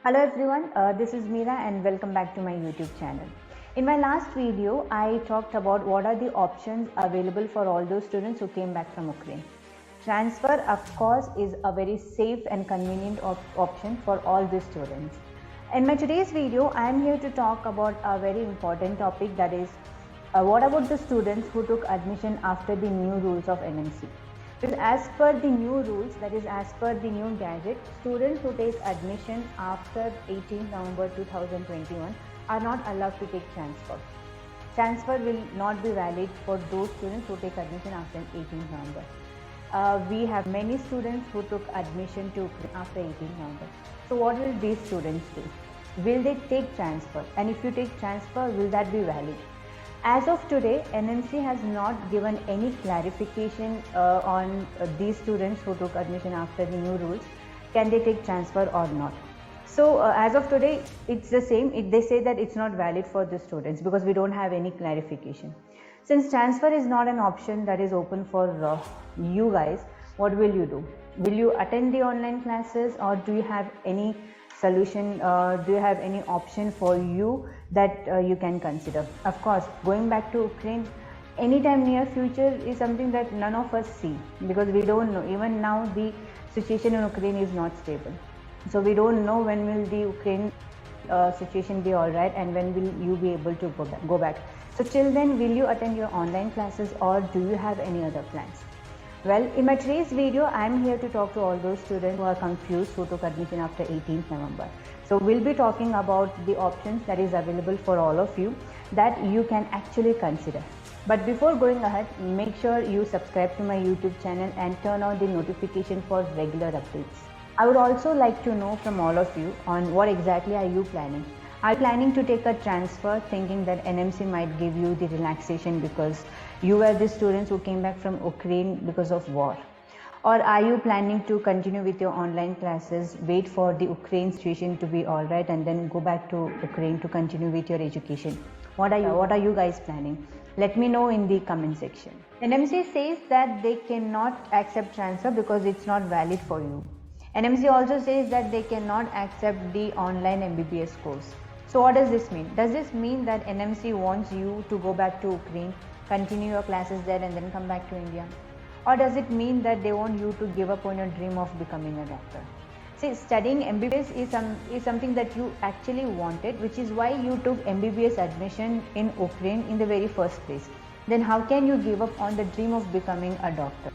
Hello everyone, this is Meera and welcome back to my YouTube channel. In my last video, I talked about what are the options available for all those students who came back from Ukraine. Transfer, of course, is a very safe and convenient option for all the students. In my today's video, I am here to talk about a very important topic, that is, what about the students who took admission after the new rules of NMC? Because as per the new rules, that is as per the new Gazette, students who take admission after 18 November 2021 are not allowed to take transfer. Transfer will not be valid for those students who take admission after 18 November. We have many students who took admission to after 18 November. So what will these students do? Will they take transfer? And if you take transfer, will that be valid? As of today, NMC has not given any clarification on these students who took admission after the new rules. Can they take transfer or not? So as of today, it's the same. They say that it's not valid for the students because we don't have any clarification. Since transfer is not an option that is open for you guys, what will you do? Will you attend the online classes, or do you have any solution? Do you have any option for you that you can consider? Of course, going back to Ukraine anytime near future is something that none of us see, because we don't know. Even now the situation in Ukraine is not stable, so we don't know when will the Ukraine situation be all right and when will you be able to go back. So till then, will you attend your online classes, or do you have any other plans? Well, in my today's video, I am here to talk to all those students who are confused who took admission after 18th November. So we'll be talking about the options that is available for all of you that you can actually consider. But before going ahead, make sure you subscribe to my YouTube channel and turn on the notification for regular updates. I would also like to know from all of you on what exactly are you planning. Are you planning to take a transfer thinking that NMC might give you the relaxation because you were the students who came back from Ukraine because of war? Or are you planning to continue with your online classes, wait for the Ukraine situation to be all right and then go back to Ukraine to continue with your education? What are you guys planning? Let me know in the comment section. NMC says that they cannot accept transfer because it's not valid for you. NMC also says that they cannot accept the online MBBS course. So what does this mean? Does this mean that NMC wants you to go back to Ukraine, continue your classes there and then come back to India? Or does it mean that they want you to give up on your dream of becoming a doctor? See, studying MBBS is something that you actually wanted, which is why you took MBBS admission in Ukraine in the very first place. Then how can you give up on the dream of becoming a doctor?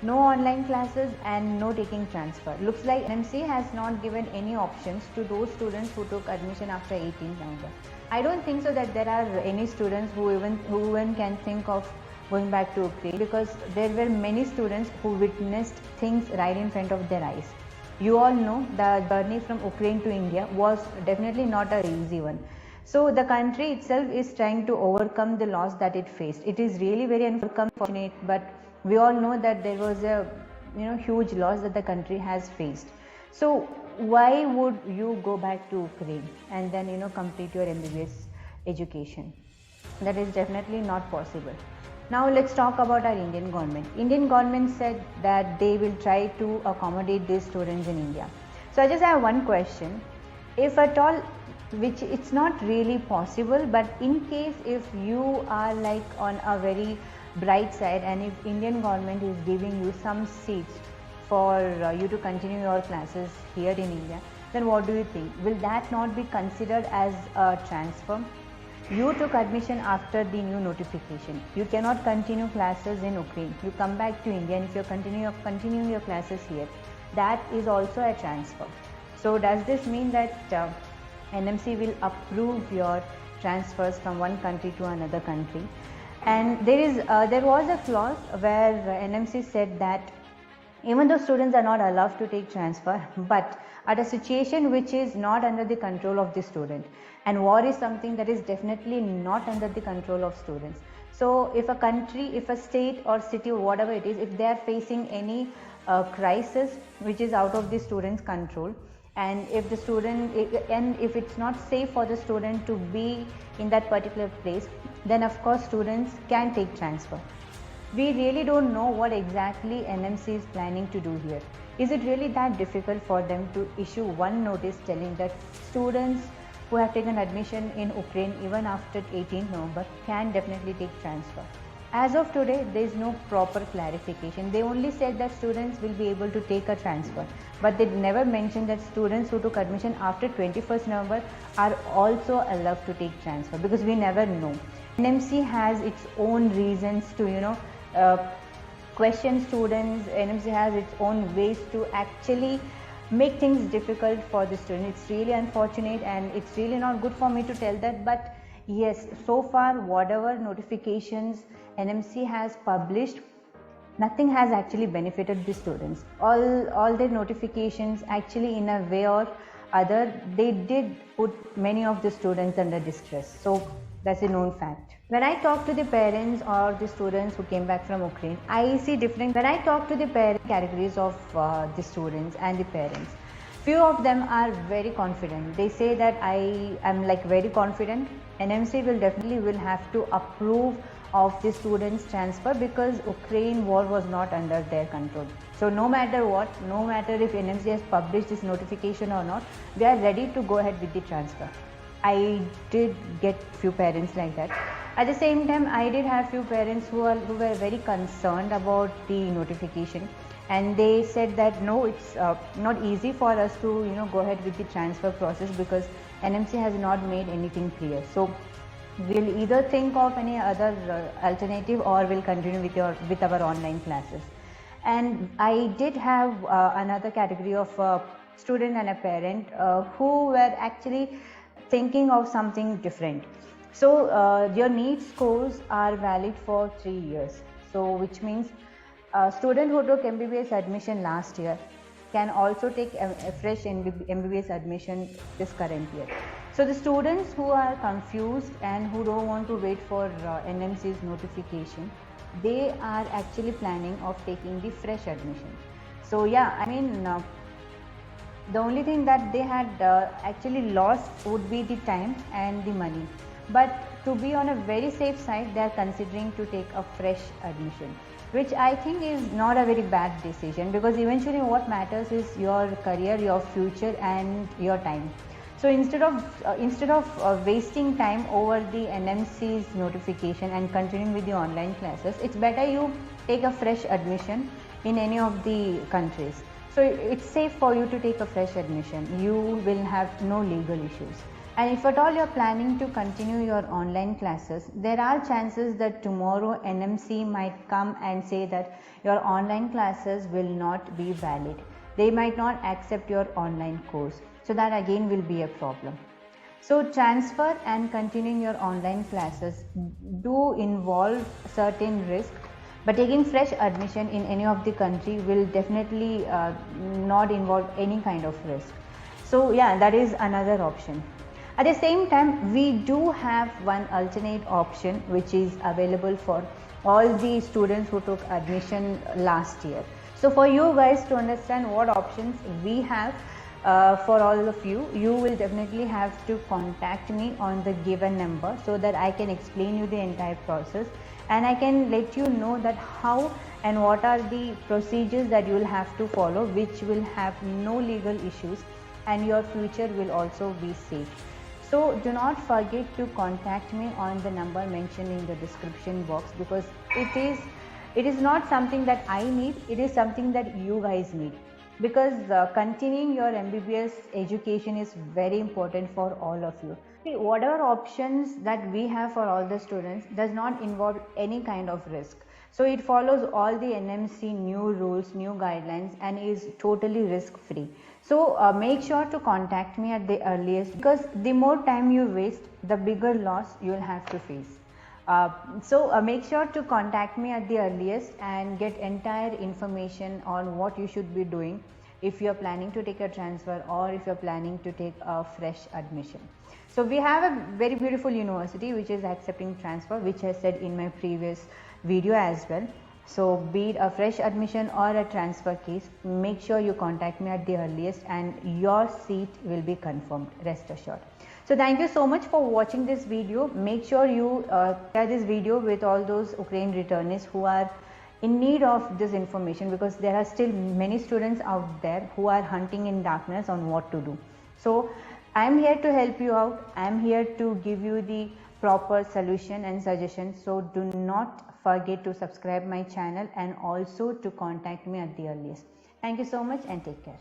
No online classes and no taking transfer. Looks like NMC has not given any options to those students who took admission after 18th November. I don't think so that there are any students who even can think of going back to Ukraine, because there were many students who witnessed things right in front of their eyes. You all know the journey from Ukraine to India was definitely not an easy one. So the country itself is trying to overcome the loss that it faced. It is really very unfortunate, but we all know that there was a huge loss that the country has faced. So why would you go back to Ukraine and then complete your MBBS education? That is definitely not possible. Now let's talk about our Indian government. Indian government said that they will try to accommodate these students in India. So I just have one question. If at all, which it's not really possible, but in case if you are like on a very bright side and if Indian government is giving you some seats for you to continue your classes here in India, then what do you think? Will that not be considered as a transfer? You took admission after the new notification. You cannot continue classes in Ukraine. You come back to India, and if you're continuing your classes here, that is also a transfer. So does this mean that NMC will approve your transfers from one country to another country? And there was a clause where NMC said that even though students are not allowed to take transfer, but at a situation which is not under the control of the student, and war is something that is definitely not under the control of students. So if a country, if a state or city or whatever it is, if they are facing any crisis which is out of the student's control, and if it's not safe for the student to be in that particular place, then of course students can take transfer. We really don't know what exactly NMC is planning to do here. Is it really that difficult for them to issue one notice telling that students who have taken admission in Ukraine even after 18 November can definitely take transfer? As of today, there is no proper clarification. They only said that students will be able to take a transfer, but they never mentioned that students who took admission after 21st November are also allowed to take transfer, because we never know. NMC has its own reasons to, question students. NMC has its own ways to actually make things difficult for the student. It's really unfortunate, and it's really not good for me to tell that, but yes, so far whatever notifications NMC has published, nothing has actually benefited the students. All their notifications actually, in a way or other, they did put many of the students under distress. So that's a known fact. When I talk to the parents or the students who came back from Ukraine, I see different. When I talk to the parent categories of the students and the parents, few of them are very confident. They say that I am like very confident. NMC will definitely have to approve of the students' transfer, because Ukraine war was not under their control. So no matter what, no matter if NMC has published this notification or not, we are ready to go ahead with the transfer. I did get few parents like that. At the same time, I did have few parents who were very concerned about the notification, and they said that no, it's not easy for us to go ahead with the transfer process, because NMC has not made anything clear. So we'll either think of any other alternative, or we'll continue with our online classes. And I did have another category of student and a parent who were actually thinking of something different. So your NEET scores are valid for 3 years. So which means a student who took MBBS admission last year can also take a fresh MBBS admission this current year. So the students who are confused and who don't want to wait for NMC's notification, they are actually planning of taking the fresh admission. So yeah, I mean, the only thing that they had actually lost would be the time and the money. But to be on a very safe side, they are considering to take a fresh admission, which I think is not a very bad decision, because eventually what matters is your career, your future and your time. So instead of wasting time over the NMC's notification and continuing with the online classes, it's better you take a fresh admission in any of the countries. So it's safe for you to take a fresh admission. You will have no legal issues. And if at all you're planning to continue your online classes, there are chances that tomorrow NMC might come and say that your online classes will not be valid. They might not accept your online course. So that again will be a problem. So transfer and continuing your online classes do involve certain risk, but taking fresh admission in any of the country will definitely not involve any kind of risk. So yeah, that is another option. At the same time, we do have one alternate option which is available for all the students who took admission last year. So for you guys to understand what options we have for all of you, you will definitely have to contact me on the given number, so that I can explain you the entire process, and I can let you know that how and what are the procedures that you will have to follow, which will have no legal issues, and your future will also be safe. So do not forget to contact me on the number mentioned in the description box, because it is not something that I need, it is something that you guys need, because continuing your MBBS education is very important for all of you. Whatever options that we have for all the students does not involve any kind of risk. So it follows all the NMC new rules, new guidelines, and is totally risk free. So make sure to contact me at the earliest, because the more time you waste, the bigger loss you will have to face. So make sure to contact me at the earliest and get entire information on what you should be doing if you are planning to take a transfer, or if you are planning to take a fresh admission. So we have a very beautiful university which is accepting transfer, which I said in my previous video as well. So be it a fresh admission or a transfer case, make sure you contact me at the earliest and your seat will be confirmed, rest assured. So thank you so much for watching this video. Make sure you share this video with all those Ukraine returnees who are in need of this information, because there are still many students out there who are hunting in darkness on what to do. So I am here to help you out. I am here to give you the proper solution and suggestions. So do not forget to subscribe my channel and also to contact me at the earliest. Thank you so much and take care.